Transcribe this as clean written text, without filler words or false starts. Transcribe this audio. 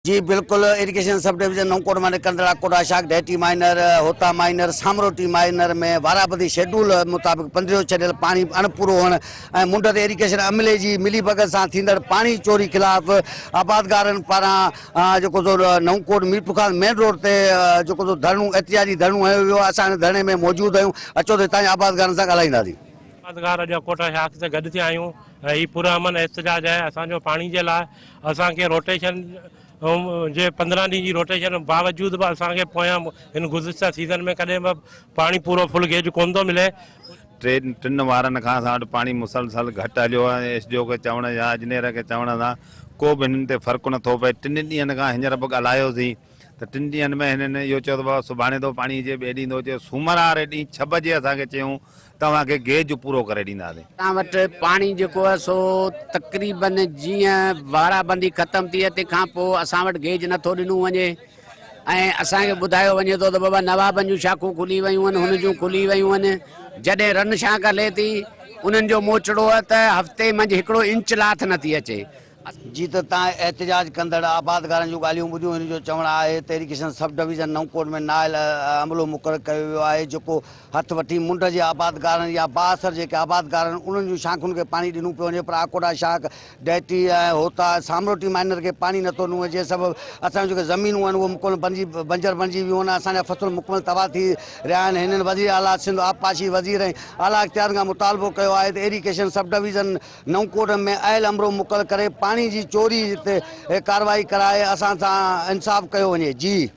जी बिल्कुल। Irrigation sub division नौकोट माने कंदड़ा कोटा शाख डेटी माइनर होता माइनर सामरोटी माइनर में वाराबदी शेड्यूल मुताबिक 15 छॾियल पानी अणपूरो हुअण ऐं मुंड ते इरिगेशन अमले जी मिली भगत सां थींदड़ पानी चोरी खिलाफ़ आबादगारनि पारां जेको नौकोट मीरपुर मेन रोड ते जेको धरणो एहतियाती धरणो हयो वियो आहे। असां धरणे में मौजूद आहियूं। अचो त तव्हांजे आबादगारनि सां ॻाल्हाईंदासीं। आबादगार जो कोटा शाख से गॾु थिया आहियूं। ही पुरअमन एहतजाज आहे असांजो पाणी जे लाइ। असांखे रोटेशन जे 15 ॾींहं जी रोटेशन बावजूद भी असांखे पोयां हिन गुज़िश्ता सीज़न में कॾहिं बि पाणी पूरो फुल गेज कोन थो मिले। टिन वारनि खां असां वटि पाणी मुसलसल घटि हलियो आहे। एसडीओ खे चवण या इंजीनियर के चवण सां को बि हिननि ते फ़र्क़ु नथो पए। 3 ॾींहंनि खां हींअर बि ॻाल्हायोसीं त 3 ॾींहंनि में हिननि इहो चयो त सुभाणे थो पाणी अचे, ॿिए ॾींहुं थो अचे। सूमर वारे ॾींहुं 6 बजे असांखे चयूं तव्हांखे गेज पूरो करे ॾींदासीं। असां वटि पाणी जेको आहे सो तक़रीबन जीअं वाराबंदी ख़तम थी आहे तंहिंखां पोइ असां वटि गेज नथो ॾिनो वञे ऐं असांखे ॿुधायो वञे थो त बाबा नवाबनि जूं शाखूं खुली वियूं आहिनि, हुन जूं खुली वियूं आहिनि। जॾहिं रन शाख हले थी उन्हनि जो मोचड़ो आहे त हफ़्ते मंझि हिकिड़ो इंच लाथ नथी अचे। जी त तव्हां एहतजाज कंदड़ आबादगारनि जूं ॻाल्हियूं ॿुधियूं। हिन जो चवणु आहे त इरिगेशन सब डिवीज़न नौकोट में नायल अमलो मुक़ररु कयो वियो आहे जेको हथु वठी मुंड जे आबादगारनि या बासर जेके आबादगार आहिनि उन्हनि जूं शाखुनि खे पाणी ॾिनो पियो वञे। पर आकोटा शाख डेटी ऐं होता सामरोटी माइनर खे पाणी नथो ॾिनो वञे। सबबु असांजो जेके ज़मीनूं आहिनि उहे मुकमल बंजर बणिजी वियूं आहिनि। असांजा फसल मुकमल तबाह थी रहिया आहिनि। हिननि वज़ीर आला सिंध आबपाशी वज़ीर ऐं आला इख्तियार खां मुतालबो कयो आहे त इरिगेशन सब डिवीज़न नौकोट में आयल अमरो मुक़ररु करे पाणी जी चोरी ते कार्रवाई कराए असां सां इंसाफ़ कयो वञे। जी।